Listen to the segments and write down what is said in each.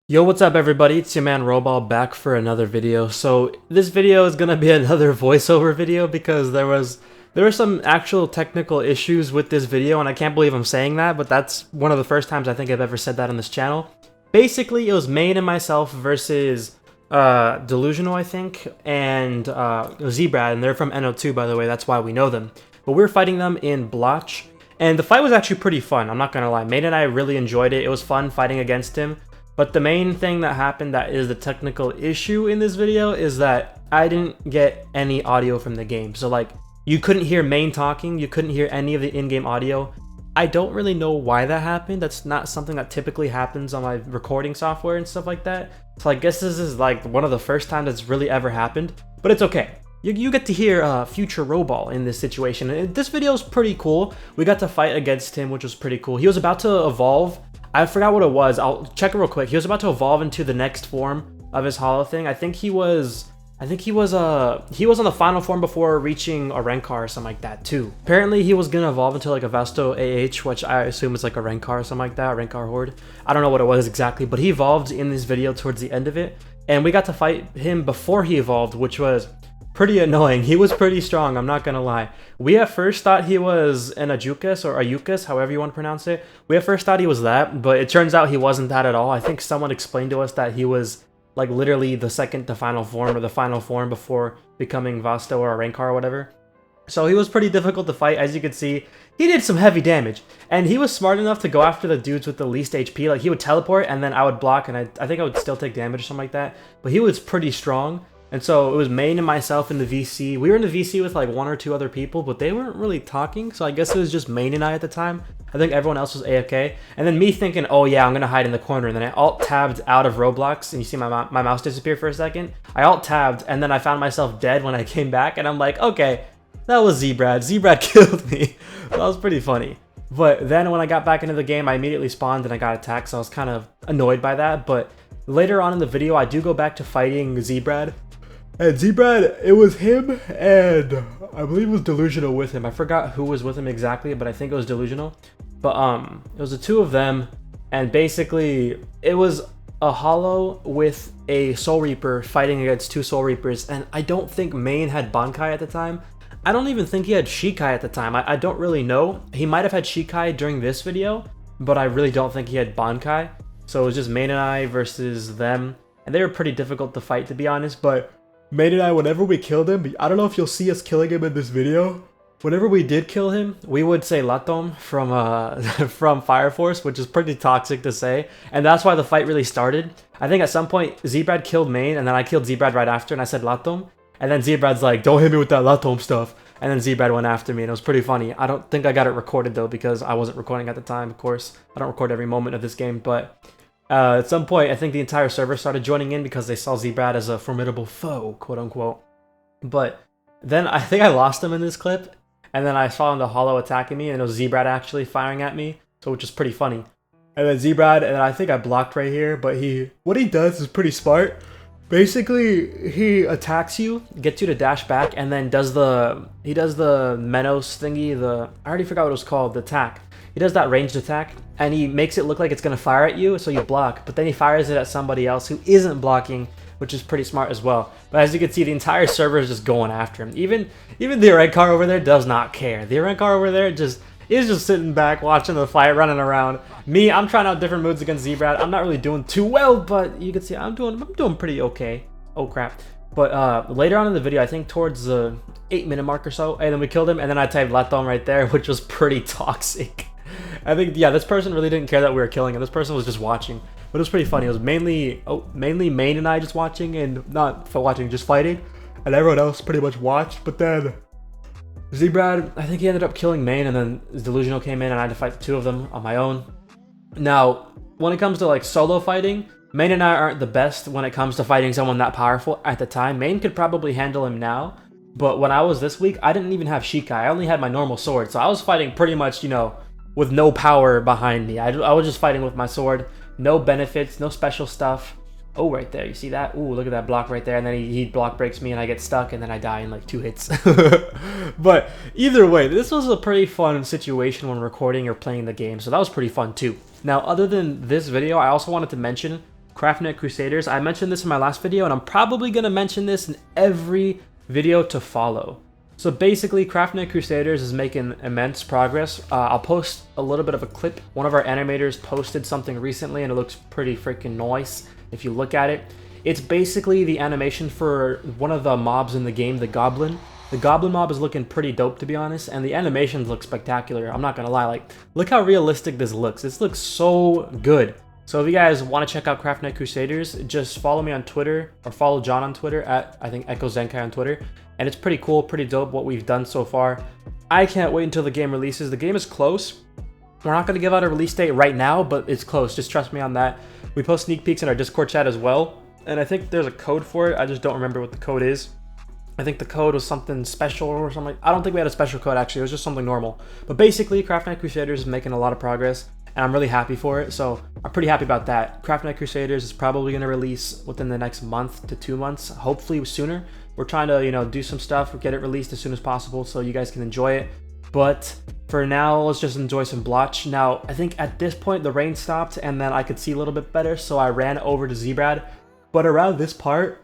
Yo, what's up everybody? It's your man Roball back for another video. So this video is gonna be another voiceover video because there were some actual technical issues with this video, and I can't believe I'm saying that, but that's one of the first times I think I've ever said that on this channel. Basically, it was maine and myself versus Delusional, I think, and Zeebad, and they're from NO2, by the way. That's why we know them. But we were fighting them in Blotch, and the fight was actually pretty fun. I'm not gonna lie. Maine and I really enjoyed it. It was fun fighting against him. But the main thing that happened that is the technical issue in this video is that I didn't get any audio from the game. So like, you couldn't hear maine talking, you couldn't hear any of the in-game audio. I don't really know why that happened. That's not something that typically happens on my recording software and stuff like that. So I guess this is like one of the first times that's really ever happened, but it's okay. You get to hear future Roball in this situation. And this video is pretty cool. We got to fight against him, which was pretty cool. He was about to evolve. I forgot what it was. I'll check it real quick. He was about to evolve into the next form of his hollow thing. I think he was on the final form before reaching Arrancar or something like that too. Apparently he was gonna evolve into like a Vasto AH, which I assume is like a Arrancar or something like that, Arrancar Horde. I don't know what it was exactly, but he evolved in this video towards the end of it, and we got to fight him before he evolved, which was pretty annoying. He was pretty strong, I'm not gonna lie. We at first thought he was an Ajukas or Ayukas, however you want to pronounce it. We at first thought he was that, but it turns out he wasn't that at all. I think someone explained to us that he was like literally the second to final form, or the final form before becoming Vasto or Arrancar or whatever. So he was pretty difficult to fight. As you can see, he did some heavy damage, and he was smart enough to go after the dudes with the least HP. Like, he would teleport and then I would block, and I think I would still take damage or something like that, but he was pretty strong. And so it was maine and myself in the VC. We were in the VC with like one or two other people, but they weren't really talking. So I guess it was just maine and I at the time. I think everyone else was AFK. And then me thinking, oh yeah, I'm going to hide in the corner. And then I alt-tabbed out of Roblox. And you see my mouse disappear for a second. I alt-tabbed and then I found myself dead when I came back. And I'm like, okay, that was Zeebad. Zeebad killed me. That was pretty funny. But then when I got back into the game, I immediately spawned and I got attacked. So I was kind of annoyed by that. But later on in the video, I do go back to fighting Zeebad. And Zeebad, it was him and I believe it was Delusional with him. I forgot who was with him exactly, but I think it was Delusional. But it was the two of them, and basically it was a hollow with a Soul Reaper fighting against two Soul Reapers, and I don't think maine had Bankai at the time. I don't even think he had Shikai at the time. I don't really know. He might have had Shikai during this video, but I really don't think he had Bankai. So it was just maine and I versus them, and they were pretty difficult to fight, to be honest, but maine and I, whenever we killed him, I don't know if you'll see us killing him in this video. Whenever we did kill him, we would say Latom from from Fire Force, which is pretty toxic to say. And that's why the fight really started. I think at some point, Zeebad killed maine, and then I killed Zeebad right after, and I said Latom. And then Zeebad's like, don't hit me with that Latom stuff. And then Zeebad went after me, and it was pretty funny. I don't think I got it recorded, though, because I wasn't recording at the time, of course. I don't record every moment of this game, but at some point, I think the entire server started joining in because they saw Zeebad as a formidable foe, quote-unquote. But then I think I lost him in this clip, and then I saw the hollow attacking me, and it was Zeebad actually firing at me, so which is pretty funny. And then Zeebad, and I think I blocked right here, but what he does is pretty smart. Basically, he attacks you, gets you to dash back, and then he does the Menos thingy, I already forgot what it was called, the attack. He does that ranged attack, and he makes it look like it's going to fire at you, so you block, but then he fires it at somebody else who isn't blocking, which is pretty smart as well. But as you can see, the entire server is just going after him. Even the Arrancar over there does not care. The Arrancar over there is just sitting back, watching the fight, running around. Me, I'm trying out different moves against Zeebad. I'm not really doing too well, but you can see I'm doing pretty okay. Oh crap. But later on in the video, I think towards the 8-minute mark or so, and then we killed him, and then I typed Latom right there, which was pretty toxic. I think, yeah, this person really didn't care that we were killing him. This person was just watching. But it was pretty funny. It was mainly maine and I just watching, and not for watching, just fighting. And everyone else pretty much watched. But then Zeebad, I think he ended up killing maine, and then Delusional came in, and I had to fight two of them on my own. Now, when it comes to like solo fighting, maine and I aren't the best when it comes to fighting someone that powerful at the time. Maine could probably handle him now. But when I was this week, I didn't even have Shikai. I only had my normal sword. So I was fighting pretty much, you know, with no power behind me. I was just fighting with my sword. No benefits, no special stuff. Oh, right there, you see that? Ooh, look at that block right there. And then he block breaks me and I get stuck and then I die in like 2 hits. But either way, this was a pretty fun situation when recording or playing the game. So that was pretty fun too. Now, other than this video, I also wanted to mention Craftnet Crusaders. I mentioned this in my last video, and I'm probably going to mention this in every video to follow. So basically, Craftnet Crusaders is making immense progress. I'll post a little bit of a clip. One of our animators posted something recently, and it looks pretty freaking nice if you look at it. It's basically the animation for one of the mobs in the game, the Goblin. The Goblin mob is looking pretty dope, to be honest, and the animations look spectacular. I'm not gonna lie, like, look how realistic this looks. This looks so good. So if you guys want to check out Craftnet Crusaders, just follow me on Twitter, or follow John on Twitter at, I think, Echo Zenkai on Twitter. And it's pretty cool, pretty dope what we've done so far. I can't wait until the game releases. The game is close. We're not going to give out a release date right now, but it's close. Just trust me on that. We post sneak peeks in our Discord chat as well. And I think there's a code for it. I just don't remember what the code is. I think the code was something special or something. I don't think we had a special code, actually. It was just something normal. But basically, Craftnet Crusaders is making a lot of progress, and I'm really happy for it. So I'm pretty happy about that. Craftnet Crusaders is probably going to release within the next month to 2 months, hopefully sooner. We're trying to, you know, do some stuff, get it released as soon as possible so you guys can enjoy it. But for now, let's just enjoy some Blotch. Now, I think at this point, the rain stopped, and then I could see a little bit better, so I ran over to Zeebad. But around this part,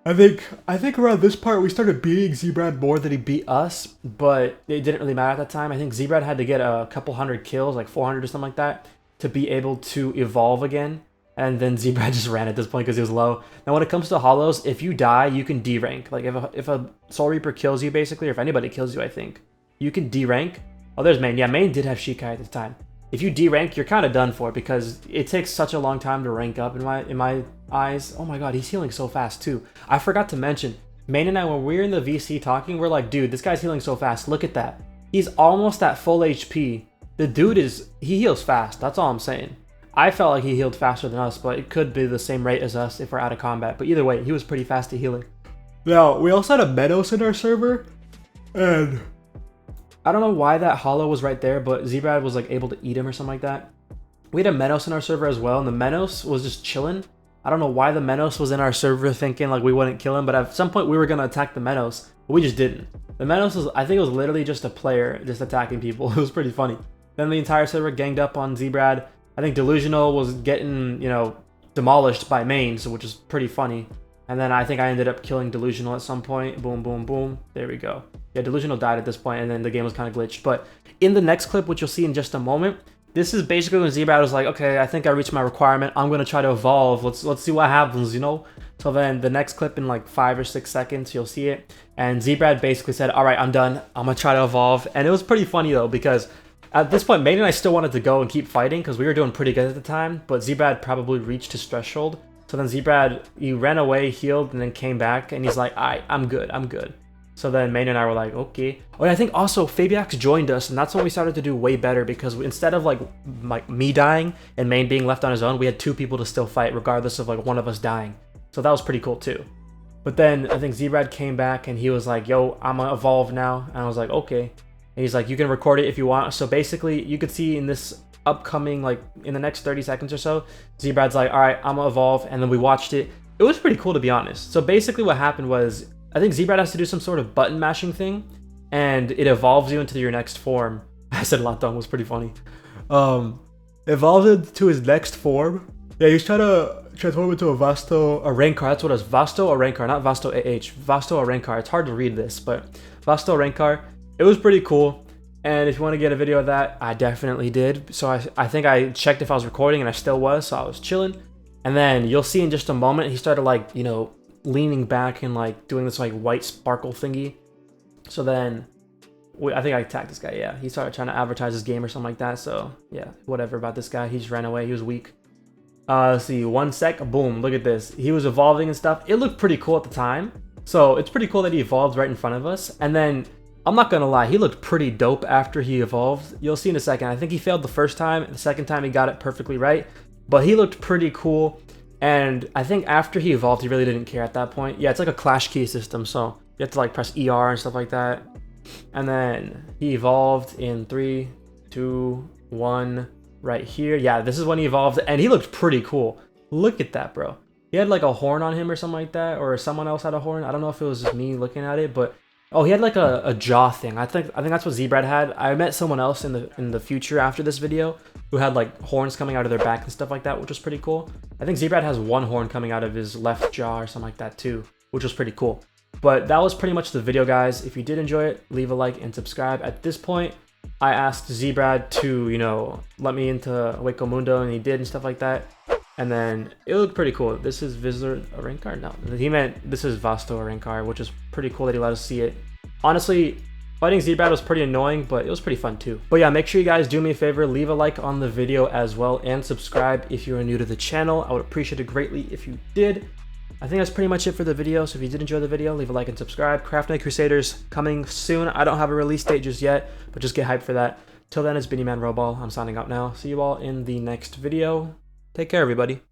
I think around this part we started beating Zeebad more than he beat us, but it didn't really matter at that time. I think Zeebad had to get a couple hundred kills, like 400 or something like that, to be able to evolve again. And then Zeebad just ran at this point because he was low. Now when it comes to hollows, if you die, you can D-rank. Like if a Soul Reaper kills you basically, or if anybody kills you, I think, you can D-rank. Oh, there's maine. Yeah, maine did have Shikai at the time. If you D-rank, you're kind of done for because it takes such a long time to rank up in my eyes. Oh my god, he's healing so fast too. I forgot to mention, maine and I, when we were in the VC talking, we're like, dude, this guy's healing so fast. Look at that. He's almost at full HP. The dude he heals fast. That's all I'm saying. I felt like he healed faster than us, but it could be the same rate as us if we're out of combat. But either way, he was pretty fast at healing. Now, we also had a Menos in our server, and I don't know why that hollow was right there, but Zeebad was like able to eat him or something like that. We had a Menos in our server as well, and the Menos was just chilling. I don't know why the Menos was in our server thinking like we wouldn't kill him, but at some point we were going to attack the Menos, but we just didn't. The Menos was, I think it was literally just a player just attacking people. It was pretty funny. Then the entire server ganged up on Zeebad. I think Delusional was getting, you know, demolished by maine, so which is pretty funny. And then I think I ended up killing Delusional at some point. Boom, boom, boom. There we go. Yeah, Delusional died at this point, and then the game was kind of glitched. But in the next clip, which you'll see in just a moment, this is basically when Zeebad was like, okay, I think I reached my requirement. I'm going to try to evolve. Let's see what happens, you know? So then the next clip in like 5 or 6 seconds, you'll see it. And Zeebad basically said, all right, I'm done. I'm going to try to evolve. And it was pretty funny, though, because at this point, maine and I still wanted to go and keep fighting because we were doing pretty good at the time. But Zeebad probably reached his threshold. So then Zeebad, he ran away, healed, and then came back. And he's like, all right, I'm good. I'm good. So then maine and I were like, okay. Oh, and I think also Fabiax joined us, and that's when we started to do way better because instead of like me dying and maine being left on his own, we had 2 people to still fight regardless of like one of us dying. So that was pretty cool too. But then I think Zeebad came back and he was like, yo, I'm gonna evolve now. And I was like, okay. And he's like, you can record it if you want. So basically, you could see in this upcoming, like in the next 30 seconds or so, Zeebad's like, all right, I'm gonna evolve. And then we watched it. It was pretty cool, to be honest. So basically what happened was, I think Zeebad has to do some sort of button mashing thing, and it evolves you into your next form. I said Latong was pretty funny. Evolves into his next form. Yeah, he's trying to transform into a Vasto Arrancar. That's what it was. Vasto Arrancar, not Vasto AH. Vasto Arrancar. It's hard to read this, but Vasto Arrancar. It was pretty cool. And if you want to get a video of that, I definitely did. So I think I checked if I was recording, and I still was, so I was chilling. And then you'll see in just a moment, he started like, you know, leaning back and like doing this like white sparkle thingy. So then I think I attacked this guy. Yeah, he started trying to advertise his game or something like that. So yeah, whatever about this guy. He just ran away. He was weak. Let's see, 1 sec. Boom, look at this. He was evolving and stuff. It looked pretty cool at the time. So it's pretty cool that he evolved right in front of us. And then I'm not gonna lie, he looked pretty dope after he evolved. You'll see in a second. I think he failed the first time. The second time he got it perfectly right, but he looked pretty cool. And I think after he evolved, he really didn't care at that point. Yeah, it's like a clash key system, so you have to like press ER and stuff like that. And then he evolved in 3, 2, 1, right here. Yeah, this is when he evolved, and he looked pretty cool. Look at that, bro. He had like a horn on him or something like that, or someone else had a horn. I don't know if it was just me looking at it, but Oh, he had like a jaw thing. I think that's what Zeebad had. I met someone else in the future after this video who had like horns coming out of their back and stuff like that, which was pretty cool. I think Zeebad has one horn coming out of his left jaw or something like that too, which was pretty cool. But that was pretty much the video, guys. If you did enjoy it, leave a like and subscribe. At this point, I asked Zeebad to, you know, let me into Waco Mundo, and he did and stuff like that. And then it looked pretty cool. This is Vasto Arrancar? No, he meant this is Vasto Arrancar, which is pretty cool that he let us see it. Honestly, fighting Zeebad was pretty annoying, but it was pretty fun too. But yeah, make sure you guys do me a favor, leave a like on the video as well, and subscribe if you're new to the channel. I would appreciate it greatly if you did. I think that's pretty much it for the video, so if you did enjoy the video, leave a like and subscribe. Craft Night Crusaders coming soon. I don't have a release date just yet, but just get hyped for that. Till then, it's Roball. I'm signing out now. See you all in the next video. Take care, everybody.